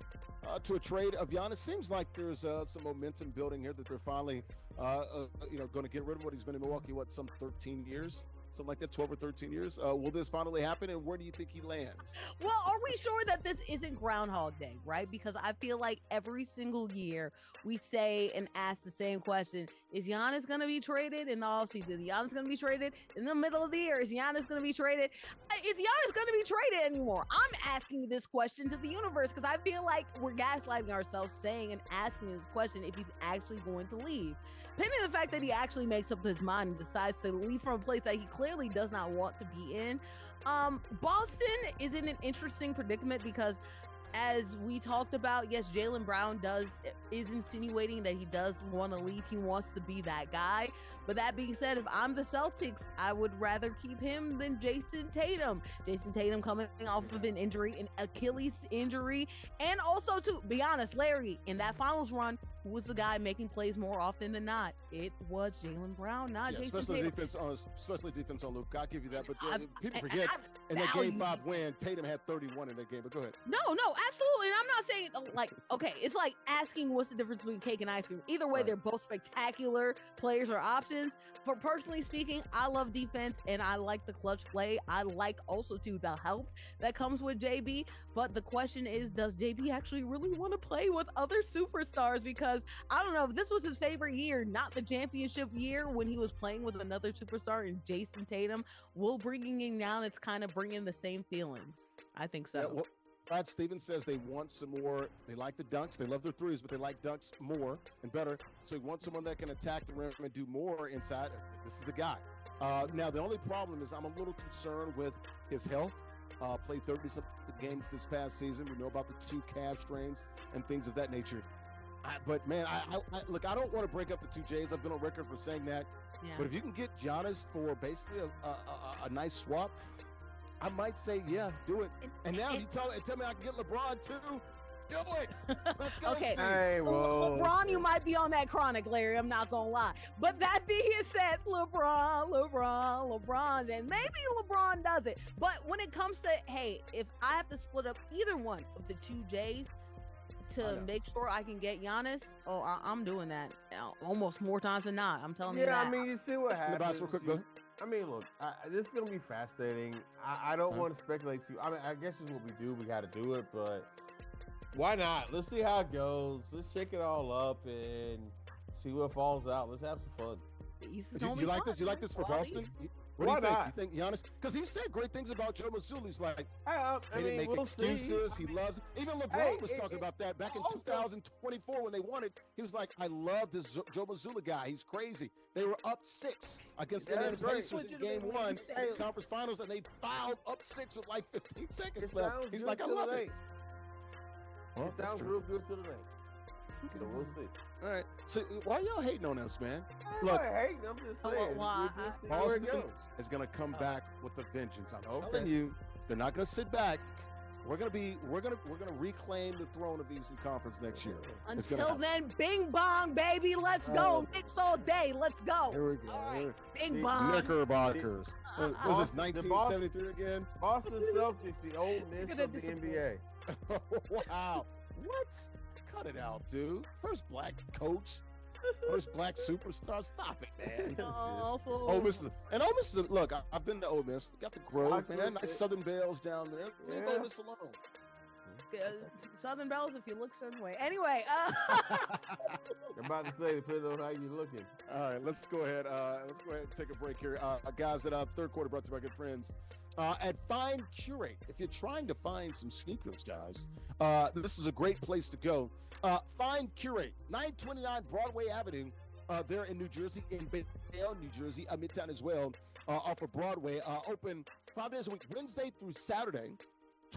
to a trade of Giannis. Seems like there's some momentum building here that they're finally, going to get rid of what he's been in Milwaukee, some 13 years? Something like that, 12 or 13 years. Will this finally happen, and where do you think he lands? Well, are we sure that this isn't Groundhog Day, right? Because I feel like every single year we say and ask the same question. Is Giannis going to be traded in the offseason? Is Giannis going to be traded in the middle of the year? Is Giannis going to be traded? Is Giannis going to be traded anymore? I'm asking this question to the universe because I feel like we're gaslighting ourselves saying and asking this question if he's actually going to leave. Pending the fact that he actually makes up his mind and decides to leave from a place that he clearly does not want to be in. Boston is in an interesting predicament because as we talked about, yes, Jaylen Brown is insinuating that he does want to leave. He wants to be that guy. But that being said, if I'm the Celtics, I would rather keep him than Jason Tatum. Jason Tatum coming off of an injury, an Achilles injury. And also, to be honest, Larry, in that finals run, who was the guy making plays more often than not? It was Jaylen Brown, not Jason especially Tatum. Especially defense on Luke. I'll give you that. But people forget, in that Game 5 win, Tatum had 31 in that game. But go ahead. No, absolutely. And I'm not saying, like, okay, it's like asking what's the difference between cake and ice cream. Either way, they're both spectacular players or options. For personally speaking, I love defense and I like the clutch play. I like also, too, the health that comes with JB. But the question is, does JB actually really want to play with other superstars? Because I don't know if this was his favorite year, not the championship year when he was playing with another superstar in Jason Tatum. Will bringing him down, it's kind of bringing the same feelings. I think so. Yeah, well, Brad Stevens says they want some more. They like the dunks. They love their threes, but they like dunks more and better. So he wants someone that can attack the rim and do more inside. This is the guy. Now, the only problem is I'm a little concerned with his health. Played 30-something games this past season. We know about the 2 calf strains and things of that nature. But, man, look, I don't want to break up the 2 J's. I've been on record for saying that. Yeah. But if you can get Giannis for basically a nice swap, I might say, yeah, do it. And now you tell me I can get LeBron too. Do it. Let's go. Okay. Hey, LeBron, you might be on that chronic, Larry. I'm not gonna lie. But that being said, LeBron, and maybe LeBron does it. But when it comes to, hey, if I have to split up either one of the 2 J's to make sure I can get Giannis, I'm doing that almost more times than not. I'm telling you that. Yeah, I mean, you see what happens. Go. I mean, look, this is going to be fascinating. I don't want to speculate too. I mean, I guess it's what we do. We got to do it, but why not? Let's see how it goes. Let's shake it all up and see what falls out. Let's have some fun. You like this? You like this for Boston? What do you think? You think Giannis? Because he said great things about Joe Mazzulla. He's like, he didn't make excuses. See. He loves it. Even LeBron was talking about that back in 2024 when they won it. He was like, I love this Joe Mazzulla guy. He's crazy. They were up 6 against the Indiana Pacers in Game 1 conference finals, and they fouled up 6 with like 15 seconds left. He's like, I love it. Well, it sounds real good for the night. So we'll see. All right. So why y'all hating on us, man? Look, hating. I'm just saying. Boston is going to come back with a vengeance. I'm telling you, they're not going to sit back. We're going to reclaim the throne of the Eastern Conference next year. Until then, bing bong, baby. Let's go. Knicks all day. Let's go. Here we go. Right. Bing bong. Knickerbockers. Was this 1973 again? Boston Celtics, the old Knicks of the NBA. Wow. What? Cut it out, dude. First black coach. First black superstar. Stop it, man. Ole Miss. And Ole Miss, look, I've been to Ole Miss. Got the Grove, man. Nice Southern Bells down there. Leave Ole Miss alone. Southern Bells, if you look a certain way. Anyway. I'm about to say, depends on how you're looking. All right, let's go ahead. Let's go ahead and take a break here. Guys, at third quarter brought to you by good friends at Find Curate. If you're trying to find some sneakers, guys, this is a great place to go. Find Curate, 929 Broadway Avenue, there in New Jersey, in Bayonne, New Jersey, Midtown as well, off of Broadway. Open 5 days a week, Wednesday through Saturday,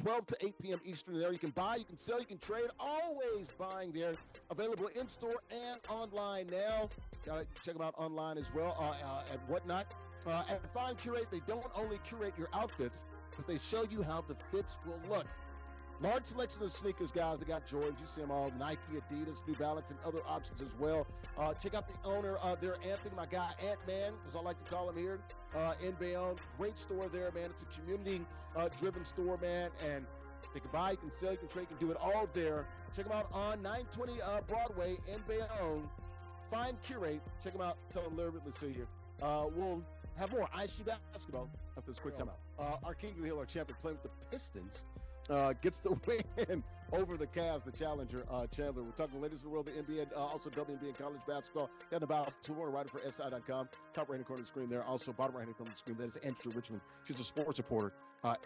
12 to 8 p.m. Eastern there. You can buy, you can sell, you can trade, always buying there. Available in-store and online now. Gotta check them out online as well at Whatnot. At Find Curate, they don't only curate your outfits, but they show you how the fits will look. Large selection of sneakers, guys. They got Jordans. You see them all. Nike, Adidas, New Balance, and other options as well. Check out the owner there, Anthony, my guy, Ant-Man, as I like to call him here, in Bayonne. Great store there, man. It's a community-driven store, man. And they can buy, you can sell, you can trade, you can do it all there. Check them out on 920 Broadway in Bayonne. Find Curate. Check them out. Tell them Larry Ridley see you. We'll have more ISG basketball after this quick timeout. Our King of the Hill, our champion, playing with the Pistons. Gets the win over the Cavs, the challenger, Chandler. We're talking the latest in the world, the NBA, also WNBA and college basketball. Down about to writer for SI.com. Top right-hand corner of the screen there. Also, bottom right-hand corner of the screen. That is Andrea Richmond. She's a sports reporter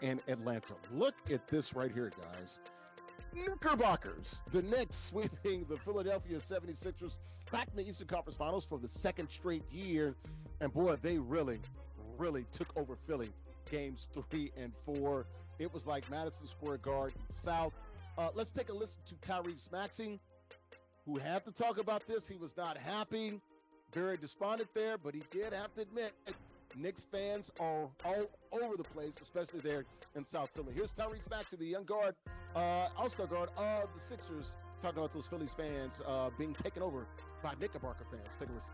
in Atlanta. Look at this right here, guys. Knickerbockers. The Knicks sweeping the Philadelphia 76ers back in the Eastern Conference Finals for the second straight year. And, boy, they really took over Philly games 3 and 4. It was like Madison Square Garden South. Let's take a listen to Tyrese Maxey, who had to talk about this. He was not happy, very despondent there, but he did have to admit Knicks fans are all over the place, especially there in South Philly. Here's Tyrese Maxey, the young guard, all-star guard of the Sixers, talking about those Phillies fans being taken over by Knickerbocker fans. Take a listen.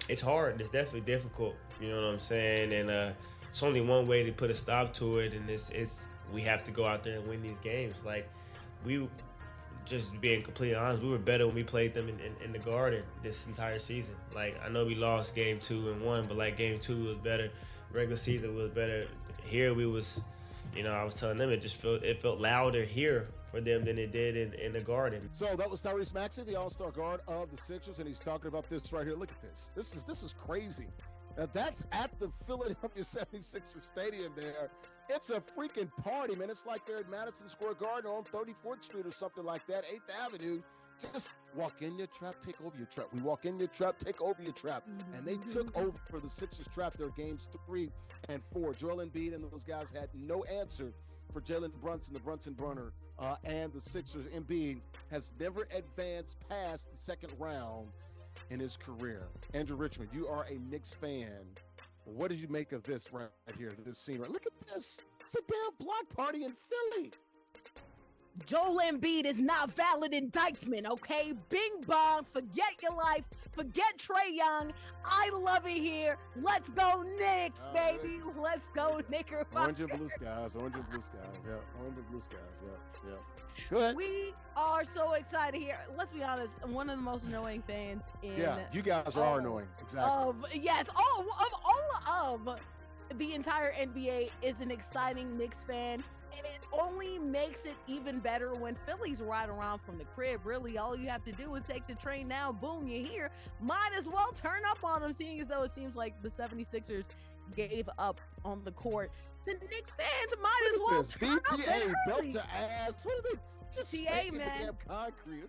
It's hard. It's definitely difficult. You know what I'm saying? And it's only one way to put a stop to it, and it's we have to go out there and win these games. Like, we, just being completely honest, we were better when we played them in the Garden this entire season. Like, I know we lost game 2 and 1, but like game 2 was better. Regular season was better. Here we was, I was telling them it felt louder here for them than it did in the Garden. So that was Tyrese Maxey, the all-star guard of the Sixers, and he's talking about this right here. Look at this. This is crazy. Now, that's at the Philadelphia 76ers Stadium there. It's a freaking party, man. It's like they're at Madison Square Garden on 34th Street or something like that, 8th Avenue. Just walk in your trap, take over your trap. We walk in your trap, take over your trap. And they took over for the Sixers trap their games 3 and 4. Joel Embiid and those guys had no answer for Jalen Brunson, the Brunson Brunner, and the Sixers. Embiid has never advanced past the second round in his career. Andrew Richmond, you are a Knicks fan. What did you make of this right here, this scene? Look at this. It's a damn block party in Philly. Joel Embiid is not valid indictment, okay? Bing bong, forget your life, forget Trae Young. I love it here. Let's go Knicks, baby. Let's go Knickerbocker. Orange and blue skies, orange and blue skies, yeah. Orange and blue skies, yeah. Go ahead. We are so excited here. Let's be honest, one of the most annoying fans in... Yeah, you guys are annoying, exactly. Yes, all of the entire NBA is an exciting Knicks fan. And it only makes it even better when Phillies ride around from the crib. Really, all you have to do is take the train now. Boom, you're here. Might as well turn up on them, seeing as though it seems like the 76ers gave up on the court. The Knicks fans might as well turn up BTA, belt to ass. What are they? Just BTA, man. Damn concrete.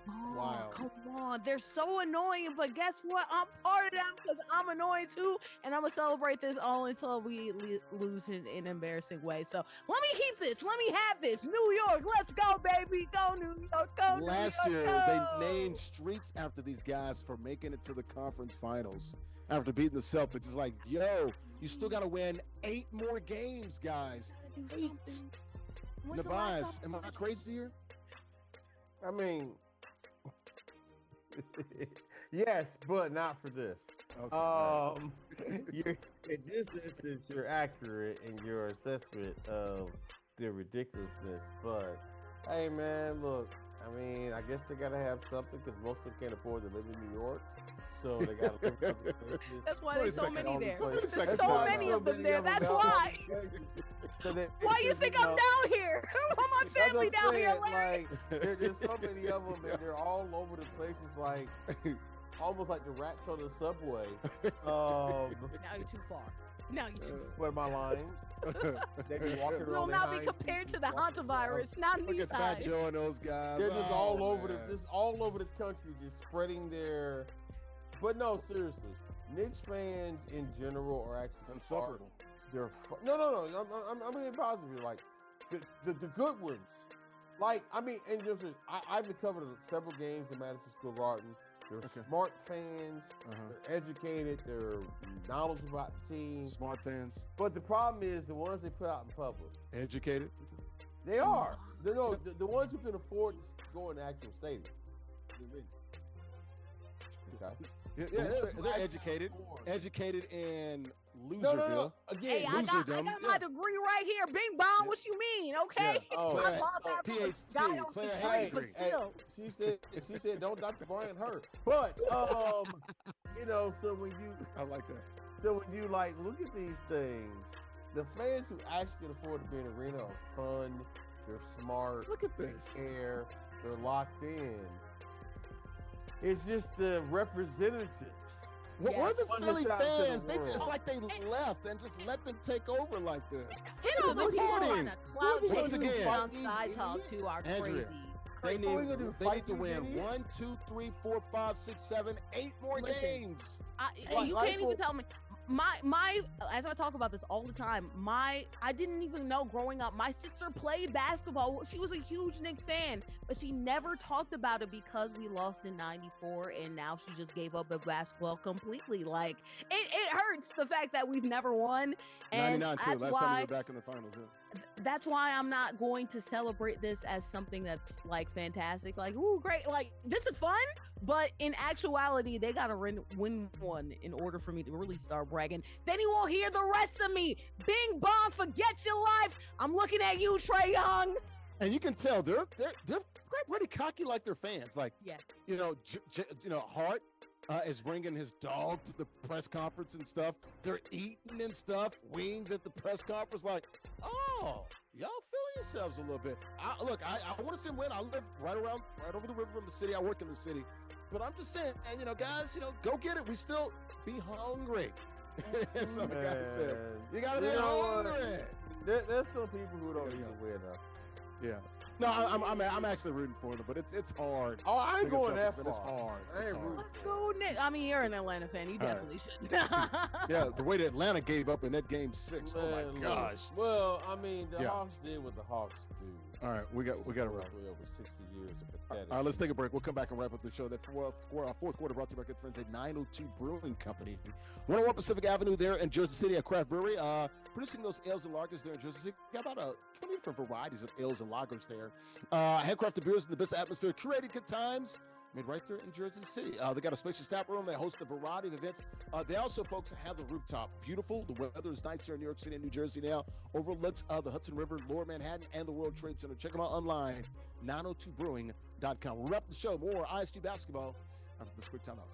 Oh, Wow. Come on. They're so annoying, but guess what? I'm part of them because I'm annoying too, and I'm going to celebrate this all until we lose in an embarrassing way. So let me keep this. Let me have this. New York, let's go, baby. Go, New York. Go, New York. Last year, go. they named streets after these guys for making it to the conference finals after beating the Celtics. It's like, yo, you still got to win 8 more games, guys. 8. Nubyjas, am I crazy here? I mean, yes, but not for this. Okay. In this instance, you're accurate in your assessment of the ridiculousness. But hey, man, look. I mean, I guess they gotta have something because most of them can't afford to live in New York, so they gotta live in other places. That's why there's so many there. There's There's so many of them there. That's why. Why you think I'm down here? Why my family down here, Larry? Like, there's so many of them, and they're all over the places, like almost like the rats on the subway. Now you're too far. Now you're too far. What am I lying? They be walking around. Will not be compared to the hantavirus. Not Look at Fat Joe and those guys. They're just all over the country, just spreading their. But no, seriously, Knicks fans in general are actually insufferable. They're no. I'm being positive. Like the good ones. Like, I mean, and just I've covered several games in Madison Square Garden. They're smart fans. They're educated. They're knowledgeable about the team. Smart fans. But the problem is the ones they put out in public. Educated. They are. The ones who can afford to go in the actual stadium. Okay. Yeah, they're educated. Educated in Loserville. No. Again, hey, I got my degree right here. Bing bong. What you mean? Okay. Yeah. Oh, my mom got PhD. Player Harry. but still. She said, don't Dr. Brian her. But so when you I like that. So when you look at these things, the fans who actually can afford to be in the arena are fun. They're smart. Look at this. They're locked in. It's just the representatives. What were the Philly fans? They just they left and just let them take over like this. You know, the people trying to clout Once again, side talk too are Andrea, crazy. They need to win 1, 2, 3, 4, 5, 6, 7, 8 more games. You can't even tell me. my as I talk about this all the time, I didn't even know growing up. My sister played basketball. She was a huge Knicks fan, but she never talked about it because we lost in '94, and now she just gave up at basketball completely. Like it hurts the fact that we've never won. And 99 too. Last time we were back in the finals. Yeah. That's why I'm not going to celebrate this as something that's like fantastic. Like, ooh, great! Like this is fun. But in actuality, they got to win one in order for me to really start bragging. Then you won't hear the rest of me. Bing bong, forget your life. I'm looking at you, Trae Young. And you can tell they're pretty cocky like their fans. Like, yes. Hart is bringing his dog to the press conference and stuff. They're eating and stuff, wings at the press conference. Like, oh, y'all feeling yourselves a little bit. I want to see them win. I live right over the river from the city. I work in the city. But I'm just saying, and guys, go get it. We still be hungry. Some guy says, you gotta be hungry. There's some people who don't even win though. Yeah. No, I'm actually rooting for them, but it's hard. Oh, I ain't going that far. It's hard. Let's go, Nick. I mean, you're an Atlanta fan. You definitely should. Yeah, the way that Atlanta gave up in that game 6. Man, oh my gosh. Well, I mean, the Hawks did what the Hawks do. All right, we got to run. Over 60 years of pathetic. All right, let's take a break. We'll come back and wrap up the show. That fourth quarter brought to you by good friends at 902 Brewing Company, 101 Pacific Avenue there in Jersey City at Craft Brewery. Producing those ales and lagers there in Jersey City. Got about 20 different varieties of ales and lagers there. Handcrafted beers in the best atmosphere, curated good times. Made right there in Jersey City. They got a spacious tap room. They host a variety of events. They also, folks, have the rooftop. Beautiful. The weather is nice here in New York City and New Jersey now. Overlooks the Hudson River, Lower Manhattan, and the World Trade Center. Check them out online, 902brewing.com. We'll wrap the show. More ISG basketball after this quick timeout.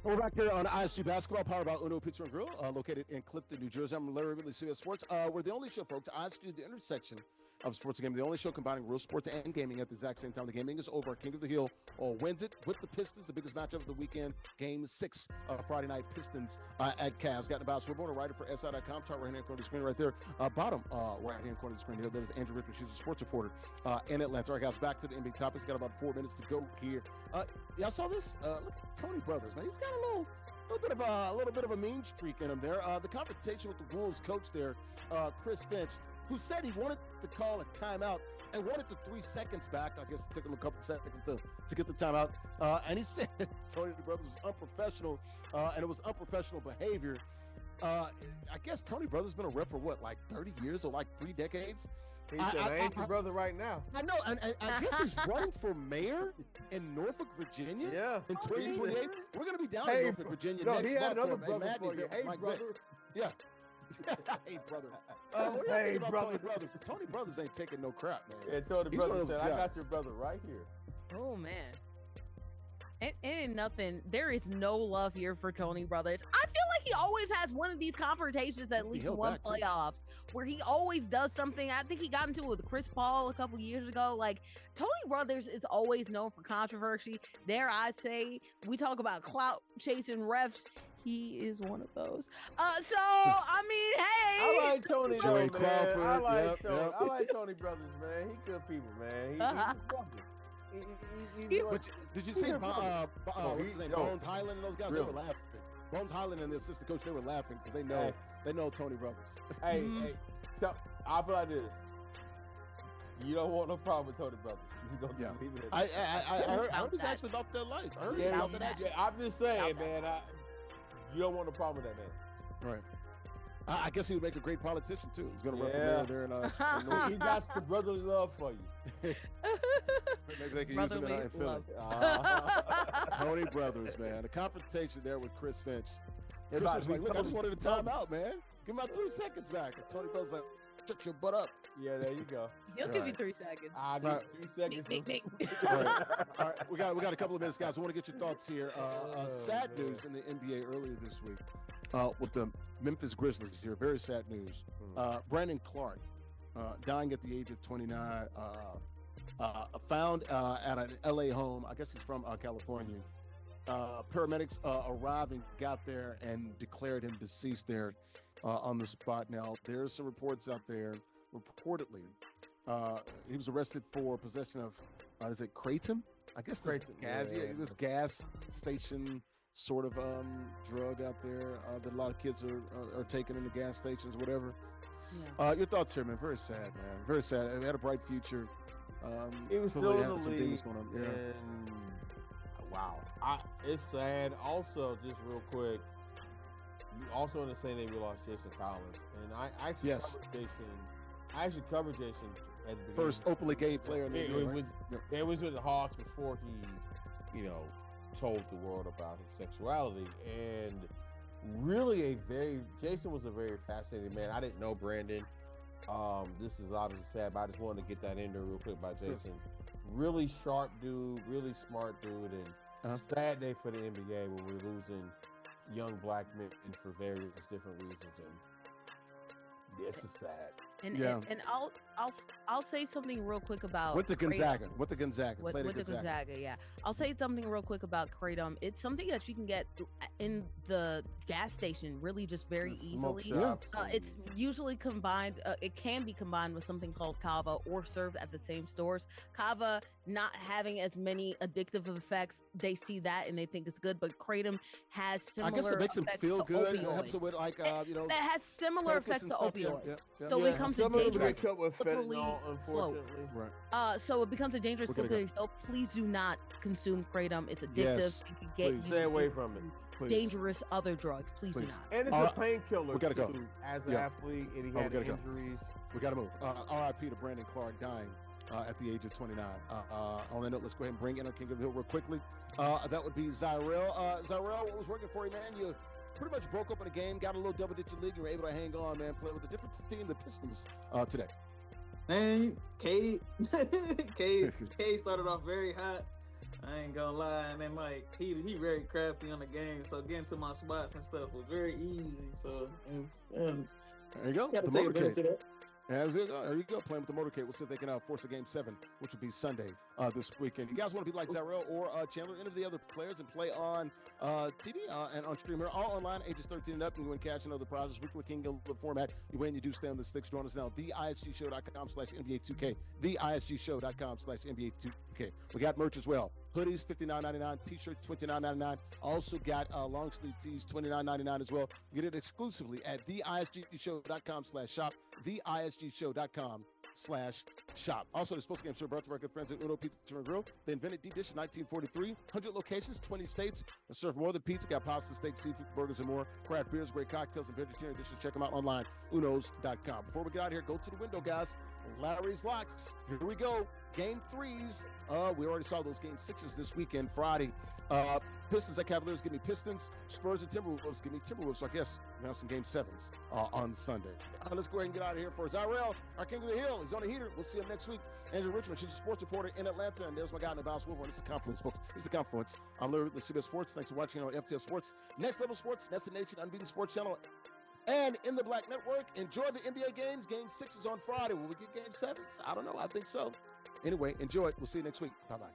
We're back here on ISG Basketball, powered by Uno Pizza and Grill, located in Clifton, New Jersey. I'm Larry Ridley, CBS Sports. We're the only show, folks, ISG, the intersection of sports and gaming, the only show combining real sports and gaming at the exact same time. The gaming is over. King of the Hill wins it with the Pistons, the biggest matchup of the weekend. Game 6, Friday night, Pistons at Cavs. Got about Wilborn, a writer for SI.com. Top right-hand corner of the screen right there. Bottom right-hand corner of the screen here. That is Andrea. She's a sports reporter in Atlanta. All right, guys, back to the NBA topics. Got about 4 minutes to go here. Y'all saw this? Look at Tony Brothers, man. He's got a little bit of a mean streak in him there. The confrontation with the Wolves coach there, Chris Finch, who said he wanted to call a timeout and wanted the 3 seconds back. I guess it took him a couple seconds to get the timeout. And he said Tony Brothers was unprofessional, and it was unprofessional behavior. I guess Tony Brothers been a ref for what, like 30 years or like 3 decades? He said, I ain't your brother right now. I know, and I guess he's running for mayor in Norfolk, Virginia. Yeah. In 2028. We're going to be down in Norfolk, Virginia next he had month. Another brother for you. Hey, brother. Yeah. Hey, brother. Hey, about brother. Tony Brothers? Tony Brothers ainers ain't taking no crap, man. Yeah, Tony Brothers said, I got your brother right here. Oh, man. It ain't nothing. There is no love here for Tony Brothers. I feel like he always has one of these confrontations at least one playoffs where he always does something. I think he got into it with Chris Paul a couple years ago. Like, Tony Brothers is always known for controversy. Dare I say, we talk about clout chasing refs. He is one of those. So, I mean, hey. I like Tony, though, man. Crawford, I like Tony. I like Tony Brothers, man. He good people, man. He's a brother. Did you see what's his name? Bones Highland and those guys? Really? They were laughing. Bones Highland and the assistant coach, they were laughing because they know Tony Brothers. Hey, so I'll put like this. You don't want no problem with Tony Brothers. You're gonna just leave it at that. I heard this actually about their life. I heard about that action. I'm just saying, man. You don't want no problem with that man. Right. I guess he would make a great politician too. He's going to run for mayor there in he got some brotherly love for you. Maybe they can use him in Philly. Tony Brothers, man. The confrontation there with Chris Finch. Chris was like, look, I just wanted a timeout, man. Give him about 3 seconds back. And Tony Brothers like, shut your butt up. Yeah, there you go. He'll give you 3 seconds. I'll give you 3 seconds. All right. We got a couple of minutes, guys. I want to get your thoughts here. Sad news in the NBA earlier this week with the Memphis Grizzlies here. Very sad news. Brandon Clarke, dying at the age of 29, found at an LA home. I guess he's from California. Paramedics arrived and got there and declared him deceased there on the spot. Now, there's some reports out there. Reportedly, he was arrested for possession of, is it kratom? I guess this kratom, gas, this gas station sort of drug out there that a lot of kids are taking in the gas stations, whatever. Yeah. Your thoughts here, man? Very sad, man. Very sad. It had a bright future. He was clearly still in had the some league. demons going on. Yeah. And wow, it's sad. Also, just real quick, also in the same day we lost Jason Collins, and I actually covered Jason. I actually covered Jason at the beginning. First openly gay player in the NBA, right? It was with the Hawks before he, told the world about his sexuality, and really Jason was a very fascinating man. I didn't know Brandon. This is obviously sad, but I just wanted to get that in there real quick by Jason. Really sharp dude, really smart dude, and sad day for the NBA when we're losing young black men for various different reasons, and it's just sad. And I'll say something real quick about With the Gonzaga. With the Gonzaga. With the Gonzaga, yeah. I'll say something real quick about Kratom. It's something that you can get in the gas station really just very easily. It's usually combined, it can be combined with something called Kava or served at the same stores. Kava not having as many addictive effects, they see that and they think it's good, but Kratom has similar I guess it makes them feel good. It helps it with that has similar effects to opioids. Yeah. So it becomes a dangerous slippery slope. Right. So it becomes a dangerous slippery slope. Please do not consume Kratom. It's addictive. Yes. You can get Stay away from it. Please. Dangerous other drugs. Please do not. And it's a painkiller. We gotta go. As an athlete, and he had injuries. We gotta move. R.I.P. to Brandon Clarke dying at the age of 29. On that note, let's go ahead and bring in our King of the Hill real quickly. That would be Zyrell. Zyrell, what was working for you, man? You pretty much broke up in the game, got a little double-digit league, and were able to hang on, man, play with a different team, the Pistons, today. Man, K started off very hot. I ain't gonna lie, and then Mike, he very crafty on the game, so getting to my spots and stuff was very easy. So there you go. Got to The take advantage of that. There you go, playing with the motorcade. We'll see if they can force a game 7, which would be Sunday this weekend. You guys want to be like Zyrell or Chandler, any of the other players, and play on TV and on stream here, all online, ages 13 and up, and you win cash and other prizes. Weekly King of the format. You win, you do stay on the sticks. Join us now, theisgshow.com/NBA2K, theisgshow.com/NBA2K. We got merch as well. Hoodies, $59.99. T-shirts, $29.99. Also got long sleeve tees, $29.99 as well. Get it exclusively at theisgshow.com/shop, theisgshow.com/shop. Also, the Sports Game Show brought to our good friends at Uno Pizza and Grill. They invented deep dish in 1943. 100 locations, 20 states. They serve more than pizza. Got pasta, steak, seafood, burgers, and more. Craft beers, great cocktails, and vegetarian dishes. Check them out online, unos.com. Before we get out of here, go to the window, guys. Larry's Locks. Here we go. Game 3s. We already saw those game 6s this weekend, Friday. Pistons at Cavaliers, give me Pistons. Spurs and Timberwolves, give me Timberwolves. So I guess we have some game 7s on Sunday. Let's go ahead and get out of here for Zyrell, our King of the Hill. He's on the heater. We'll see him next week. Andrea Richmond, she's a sports reporter in Atlanta. And there's my guy in the bounce, Wilborn. It's the Confluence, folks. It's the Confluence. I'm Larry Ridley, CBS Sports. Thanks for watching on FTF Sports. Next Level Sports, NESN Nation, Unbeaten Sports Channel. And in the Black Network, enjoy the NBA games. Game 6 is on Friday. Will we get game 7s? I don't know. I think so. Anyway, enjoy it. We'll see you next week. Bye-bye.